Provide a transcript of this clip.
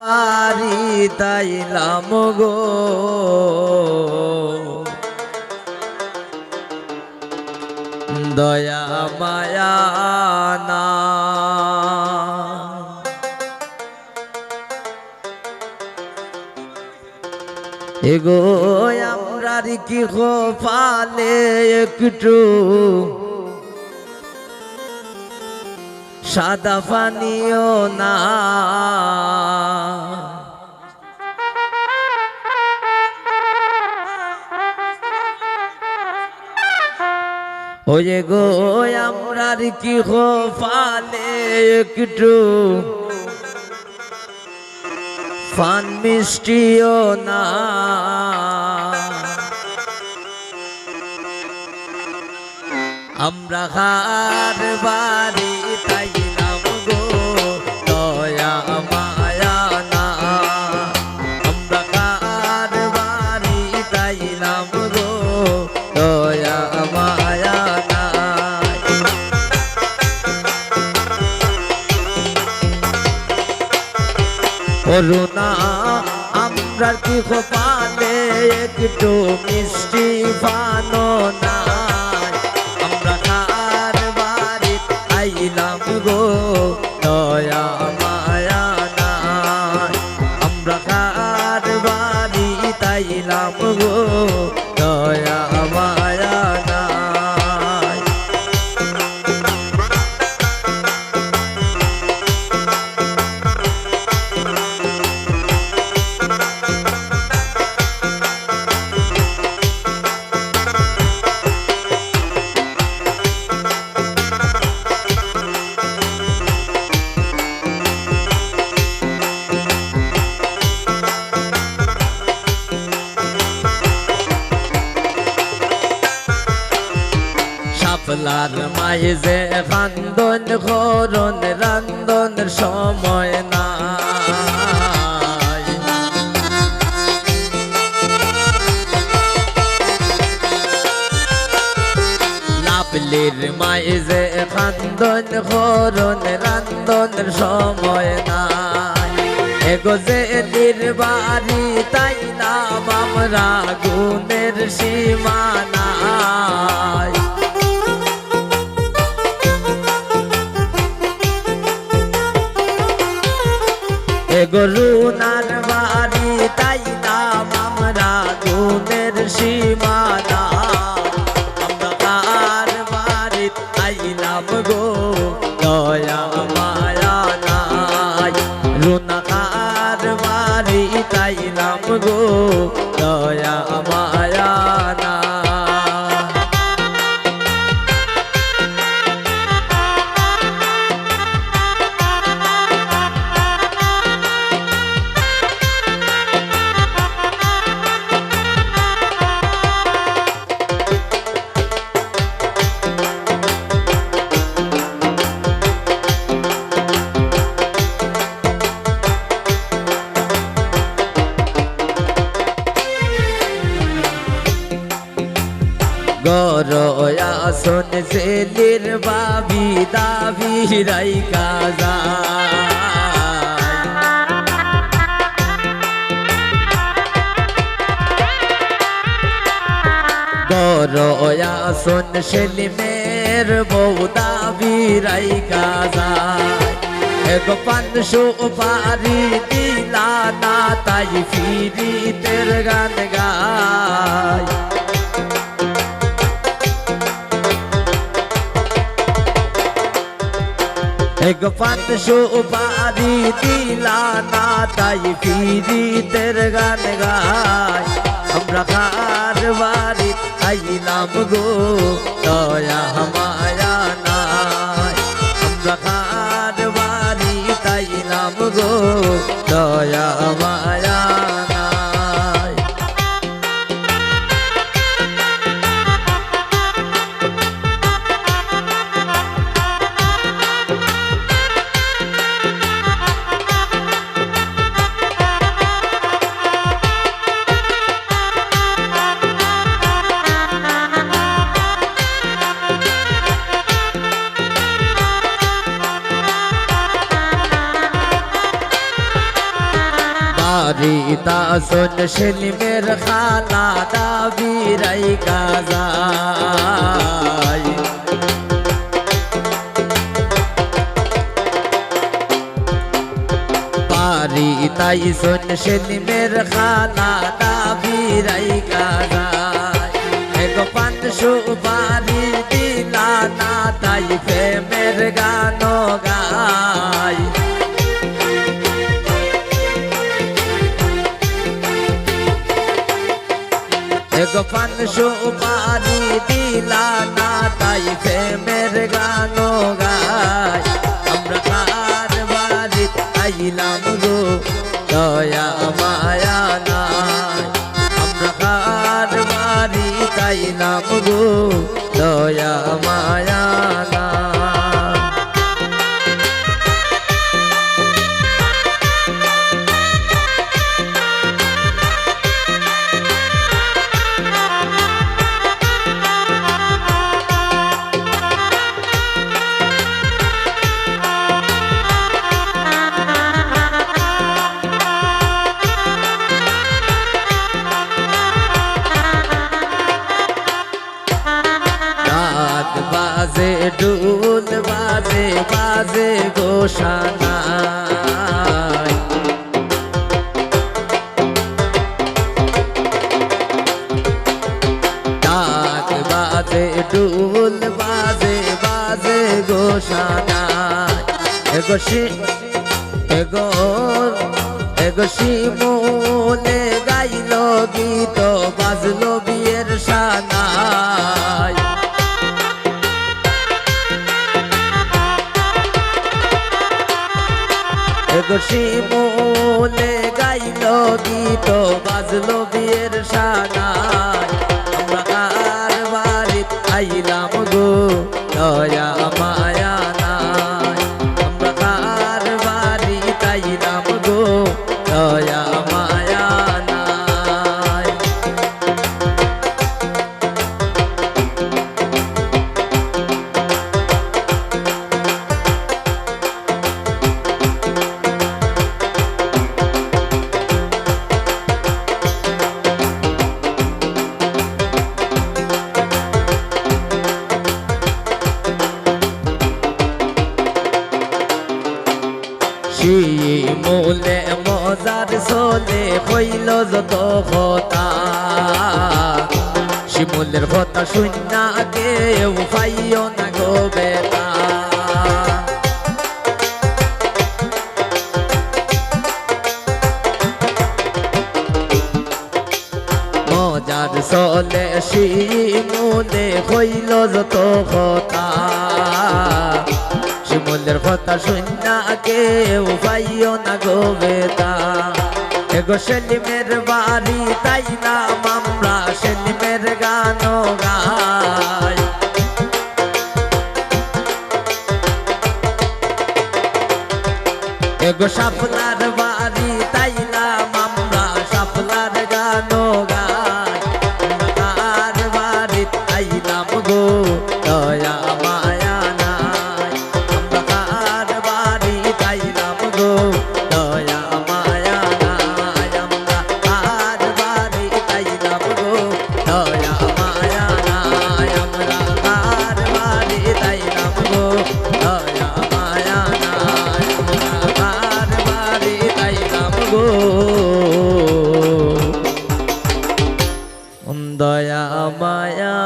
আরি তাইলাম গো দয়া মায়া না এগো আমরার কি খোফালে একটু সাদা পানিও না ওরে গো আমরার কি খোফালে একটু পান মিষ্টিও না আমরা খার বাড়ি তাইলাম গো দয়া মায়া না আমরা খার বাড়ি তাইলাম গো দয়া মায়া না করুণা আমরা কি খোপালে একটু মিষ্টি পানো না গো দয়া মায়া না আমরা কার বাড়ি তাইলাম গো দয়া মায়া না শাপলার মাঝে খান্দন খরণ রান্দনের সময় নাই লাপলির মাঝে খান্দন খরণ রান্দনের সময় নাই এগো যে নির্বাড়ি তাইলাম আমরা গুণের সীমা নাই গরুনার বাড়ি তাইলাম আমরা গুণের সীমানা আমরা কার বাড়ি তাইলাম গো দয়া মায়া নাই রুনাকার বাড়ি তাইলাম গো দয়া মায়া না গরয়া শোন সেলির বাবি দাবি রাই কাজা গরয়া শোন সেলিমের বউ দাবি রাই কাজা এগো 500 পারি দিলা না তাই ফিরিতের গান গায় এক 500 পারি দিলা না তাই ফিরিতের গান গায় আমরা কার বাড়ি আইলাম গো দয়া মায়া নাই আমরা কার বাড়ি তাইলাম গো দয়া মায়া নাই বাড়িতা শোন সেলিমের খালা দাবিরাই কাজাই বাড়িতাই শোন সেলিমের খালা দাবিরাই কাজাই এগো পান সুপারি দিলা না তাই প্রেমের গান গাই এগো পান সুপারি দিলা না তাই প্রেমের গান গাই আমরা কার বাড়ি আইলাম গো দয়া মায়া নাই আমরা কার বাড়ি আইলাম গো দয়া মায়া নাই বাজে ডুল বাজে বাজে গোসানাই ডাক বাজে ডুল বাজে বাজে গোসানাই এগো শিমুলে গাইল গীত বাজলো বিয়ের সানাই এগো শিমুলে গাইল গীত বাজলো বিয়ের সানাই আমরা কার বাড়ি আইলাম গো দয়া মায়া নাই আমরা কার বাড়ি আইলাম গো দয়া মায়া নাই শিমুলে মজার সোলে হইল যত কথা শিমুলের কথা শুননা কেউ পাইও না গো বেটা মজার সোলে শিমুলে হইল যত কথা শিমুলের কথা শুননা কেউ পাইও না গো বেটা এগো সেলিমের বাড়ি তাই নাম আমরা সেলিমের গান গাই এগো শাপলার বাড়ি তাই নাম আমরা শাপলার গান গাই কার বাড়ি তাই নাম গো দয়া মায়া নাই আমরা কার বাড়ি তাই নাম গো দয়া মায়া নাই আমরা কার বাড়ি তাই নাম গো দয়া মায়া নাই আমরা কার বাড়ি তাই নাম গো দয়া মায়া নাই আমরা কার বাড়ি তাই নাম গো দয়া মায়া